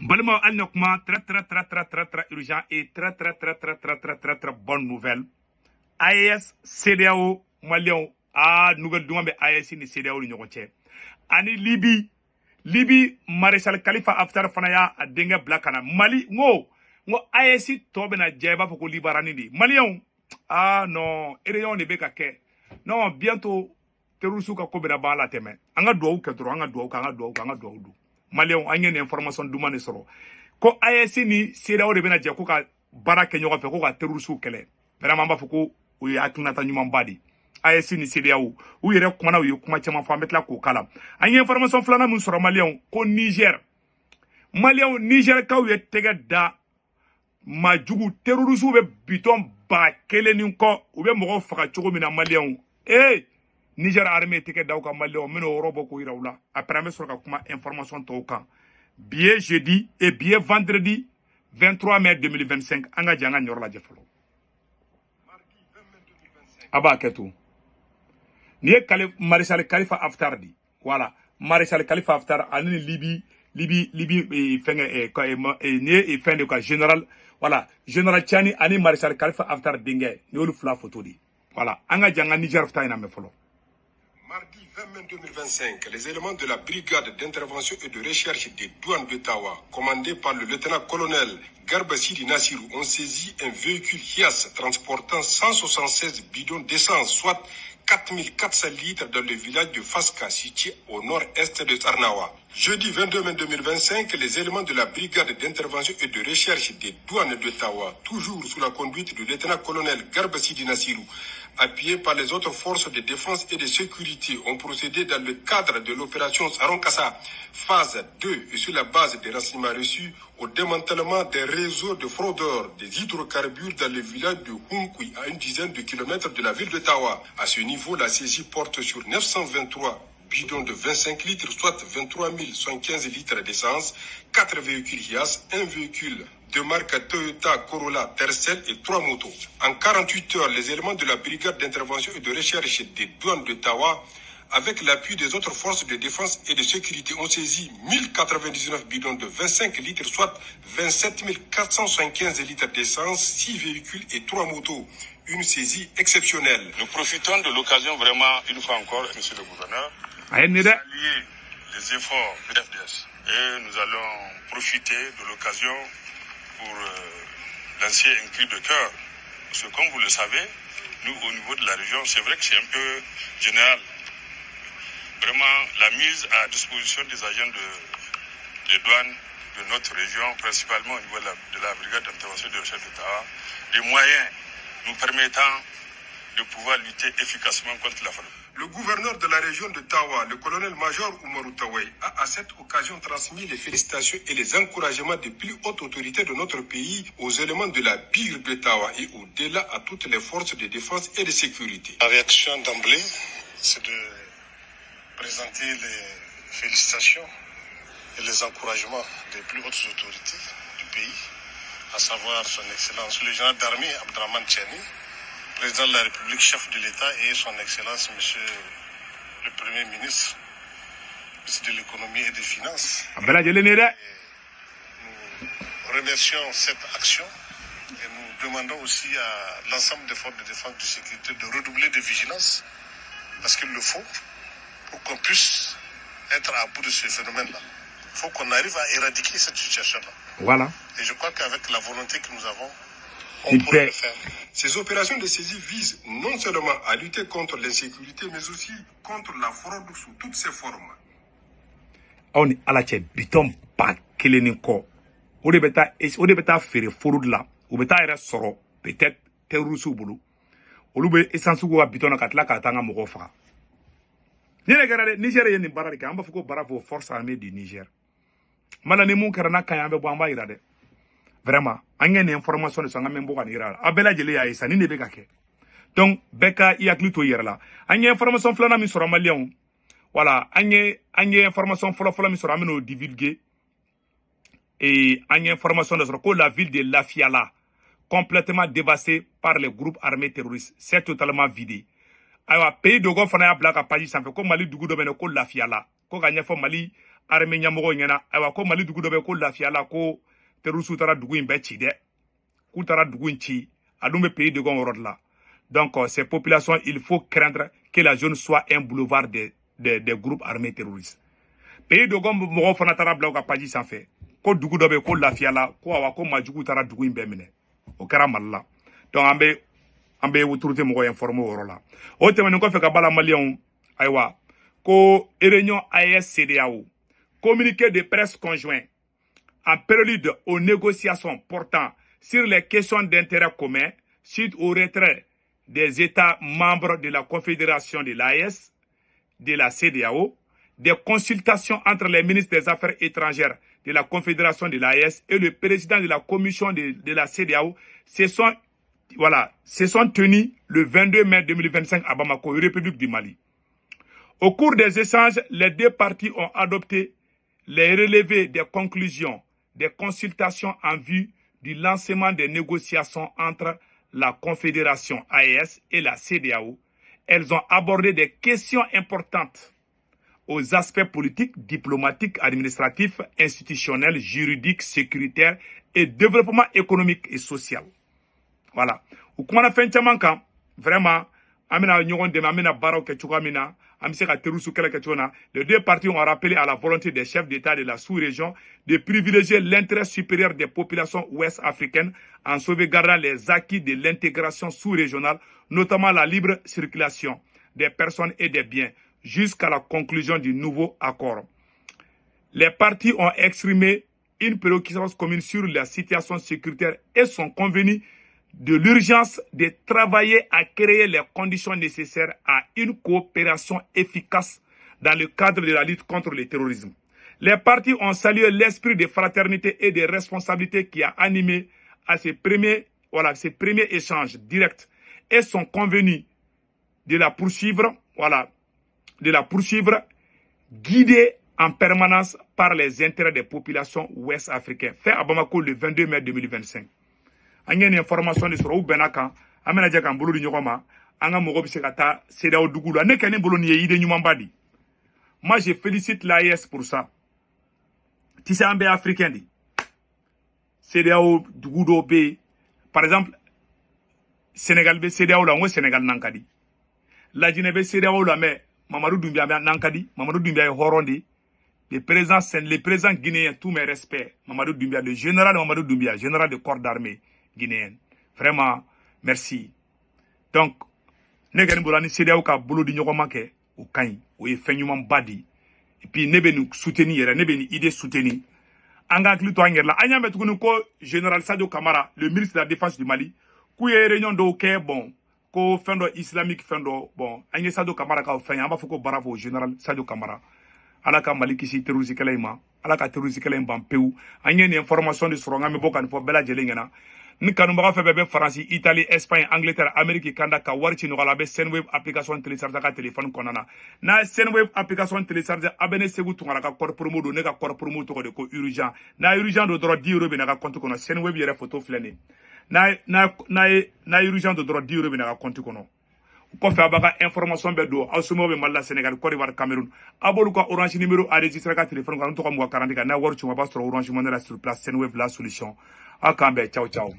Balma Al-Nokma, très urgent et très bonne nouvelle. AES, CDAO, Malion, nouvelle demande AES ni CDAO ni ɲɔgɔn Ani Libi, Maréchal Khalifa Haftar Fanaya a dengue blakana. Mali, ngo AES tɔ bɛna jɛ i b'a fɔ ko libarani de. Malion, non, élection de bɛ ka kɛ. Non, bientôt, terroristes ka ko bɛna ban la tɛmɛ. An ka duwawu kɛ dɔrɔn, an ka duwawu do. Malion, an ye nin information duman de sɔrɔ. Ko AES ni CEDEAO de bɛna jɛ ko ka baara kɛ ɲɔgɔn fɛ ko ka terroristes kɛlɛ. Vraiment an b'a fɔ ko o ye hakilinata ɲumanba de. AES ni CEDEAO u yɛrɛ kumana u ye kuma caman fɔ an bɛ tila k'o kala. An ye information filanan min sɔrɔ Malion ko Niger kaw ye tɛgɛ da majugu terroristes bɛ bitɔn 1000 ni kɔ u bɛ mɔgɔw faga cogo min na Malion. Niger armée tɛgɛ da u ka Malion min'o yɔrɔ bɔ k'o yira u la. Après an bɛ sɔrɔ ka kuma information tɔw kan. Billet jeudi et billet vendredi 23 mai 2025 an ka jɛ an ka ɲɔrɔ lajɛ fɔlɔ. A b'a kɛ to. Ni ye Maréchal Khalifa Haftar di. Voilà. Maréchal Khalifa Haftar ani Libi fɛngɛ ni ye fɛn de ka général voilà général Tchani ani Maréchal Khalifa Haftar denkɛ ni olu fila photo di. Voilà. An ka jɛ an ka Niger ta in na mɛ fɔlɔ. Mardi 20 mai 2025, les éléments de la brigade d'intervention et de recherche des douanes d'Ottawa, commandés par le lieutenant-colonel Garba Sidi Nassirou, ont saisi un véhicule Hiace transportant 176 bidons d'essence, soit 4400 litres dans le village de Faska, situé au nord-est de Tarnawa. Jeudi 22 mai 2025, les éléments de la brigade d'intervention et de recherche des douanes d'Ottawa, toujours sous la conduite du lieutenant-colonel Garba Sidi Nassirou, appuyés par les autres forces de défense et de sécurité, ont procédé dans le cadre de l'opération Saronkassa, phase 2, et sur la base des renseignements reçus, au démantèlement des réseaux de fraudeurs des hydrocarbures dans le village de Hunkui, à une dizaine de kilomètres de la ville d'Ottawa. À ce niveau, la saisie porte sur 923 bidons de 25 litres, soit 23 115 litres d'essence, 4 véhicules Hiace, un véhicule de marque Toyota Corolla Tercel et 3 motos. En 48 heures, les éléments de la brigade d'intervention et de recherche des douanes d'Ottawa, avec l'appui des autres forces de défense et de sécurité, ont saisi 1099 bidons de 25 litres, soit 27 475 litres d'essence, 6 véhicules et 3 motos. Une saisie exceptionnelle. Nous profitons de l'occasion vraiment, une fois encore, monsieur le gouverneur, de saluer les efforts de l'FDS. Et nous allons profiter de l'occasion pour lancer un cri de cœur. Parce que comme vous le savez, nous au niveau de la région, c'est vrai que c'est un peu général. Vraiment la mise à disposition des agents de douane de notre région, principalement au niveau de la brigade d'intervention de recherche d'Ottawa, des moyens nous permettant de pouvoir lutter efficacement contre la fraude. Le gouverneur de la région de Tawa, le colonel-major Oumarou Tawai, a à cette occasion transmis les félicitations et les encouragements des plus hautes autorités de notre pays aux éléments de la BIR de Tawa et au-delà à toutes les forces de défense et de sécurité. La réaction d'emblée, c'est de présenter les félicitations et les encouragements des plus hautes autorités du pays, à savoir son Excellence le général d'armée Abdraman Tchani, président de la République, chef de l'État, et son Excellence monsieur le Premier ministre, ministre de l'économie et des finances. Nous remercions cette action et nous demandons aussi à l'ensemble des forces de défense et de sécurité de redoubler de vigilance, parce qu'il le faut, pour qu'on puisse être à bout de ce phénomène-là. Il faut qu'on arrive à éradiquer cette situation-là. Voilà. Et je crois qu'avec la volonté que nous avons, on pourrait le faire. Ces opérations de saisie visent non seulement à lutter contre l'insécurité, mais aussi contre la fraude sous toutes ses formes. On est à la tête, biton pas keleniko. On est bêta faire fraude là. On est bêta soro peut-être terroristes boulot. On est essentiel ou biton katla katanga mogofa. Niger est une barrière qui a beaucoup bravo forces armées du Niger. Malani mon karana kayambe bamba irade. Vraiment, on a une information de son même bon ira. Abela jeli ya isa ni nebe kake. Donc beka yakli to yera. On a information flana mi sura Malion. Voilà, on a information flana mi sura meno divulguer. Et on a information de ce la ville de Lafiala complètement dévastée par les groupes armés terroristes, c'est totalement vidé. Alors pays de go fana ya black page ça fait comme Mali dugu do meno ko Lafiala. Ko gagné fo Mali armée ɲɛmɔgɔ ɲɛna ayiwa ko Mali dugu dɔ bɛ ko lafiya la ko terroriste taara dugu in bɛɛ ci dɛ k'u taara dugu in ci a dun bɛ pays de gon yɔrɔ de la donc ces populations il faut craindre que la zone soit un boulevard des groupes armés terroristes pays de gon mɔgɔw fana taara bila u ka page sanfɛ ko dugu dɔ bɛ ko lafiya la ko awa ko majugu taara dugu in bɛɛ minɛ o kɛra Mali la donc an bɛ autorité mɔgɔw informer o yɔrɔ la o tɛmɛnen kɔfɛ ka bala maliyɛnw ayiwa ko réunion AES CEDEAO communiqué de presse conjoint en prélude aux négociations portant sur les questions d'intérêt commun suite au retrait des États membres de la Confédération de l'AES, de la CEDEAO, des consultations entre les ministres des Affaires étrangères de la Confédération de l'AES et le président de la Commission de la CEDEAO se sont tenus le 22 mai 2025 à Bamako, République du Mali. Au cours des échanges, les deux parties ont adopté les relevés des conclusions des consultations en vue du lancement des négociations entre la Confédération AES et la CEDEAO. Elles ont abordé des questions importantes aux aspects politiques, diplomatiques, administratifs, institutionnels, juridiques, sécuritaires et développement économique et social. Voilà. Ou comment on a fait un temps, vraiment, les deux parties ont rappelé à la volonté des chefs d'État de la sous-région de privilégier l'intérêt supérieur des populations ouest-africaines en sauvegardant les acquis de l'intégration sous-régionale, notamment la libre circulation des personnes et des biens, jusqu'à la conclusion du nouveau accord. Les parties ont exprimé une préoccupation commune sur la situation sécuritaire et sont convenues de l'urgence de travailler à créer les conditions nécessaires à une coopération efficace dans le cadre de la lutte contre le terrorisme. Les parties ont salué l'esprit de fraternité et de responsabilité qui a animé à ces premiers échanges directs et sont convenus de la poursuivre, guidée en permanence par les intérêts des populations ouest-africaines. Fait à Bamako le 22 mai 2025. An ye information de sɔrɔ u bɛnna kan an bɛna jɛ k'an bolo di ɲɔgɔn ma an ka mɔgɔ bɛ se ka taa CEDEAO dugu la ne kɛ ne bolo nin ye idée ɲumanba di moi je félicite l'AES pour ça tu sais an bɛɛ africain de CEDEAO dugu dɔw bɛ yen par exemple Sénégal bɛ CEDEAO la n ko Sénégal nan ka di Laginɛ bɛ CEDEAO la mais Mamadou Doumbia nan ka di Mamadou Doumbia ye hɔrɔn de le président guinéen tous mes respects Mamadou Doumbia le général Mamadou Doumbia général de corps d'armée guinéenne. Vraiment, merci. Donc, ne gani bolani CEDEAO ka bolo di ɲɔgɔn ma kɛ o kaɲi o ye fɛn ɲumanba di et puis ne bɛ nin soutenir yɛrɛ ne bɛ nin idée soutenir an ka hakili to an yɛrɛ la an y'a mɛn tuguni ko général Sadio Camara le ministre de la défense du Mali k'u ye réunion dɔw kɛ bon ko fɛn dɔ islamique fɛn dɔ bon an ye Sadio Camara ka fɛn ye an b'a fɔ ko bravo général Sadio Camara ala ka Mali kisi terroriste kɛlɛ in ma ala ka terroriste kɛlɛ in ban pewu an ye nin information de sɔrɔ n ka bɛ bɔ ka nin fɔ bɛɛ lajɛlen ɲɛna ni kanubaga fɛn bɛɛ bɛ Faransi, Italie, Espagne, Angleterre, Amérique kanda ka wari ci nɔgɔya la a bɛ Senwave application télécharger ka téléphone kɔnɔna na n'a ye Senwave application télécharger a bɛ ne Segu Tunkara ka code promo don ne ka code promo tɔgɔ de ko urgent n'a ye urgent don dɔrɔn 10 € bɛ na ka compte kɔnɔ Senwave yɛrɛ photo filɛ nin n'a ye urgent don dɔrɔn 10 € bɛ na ka compte kɔnɔ o kɔfɛ a b'a ka information bɛɛ don aw somɔgɔw bɛ Mali la Sénégal Côte d'Ivoire Cameroun a b'olu ka orange numéro enregistré ka téléphone kɔnɔ n tɔgɔ Muga Karandi ka n'a wari ci u ma a b'a sɔrɔ orange money la sur place Senwave la solution aw k'an bɛn ciao ciao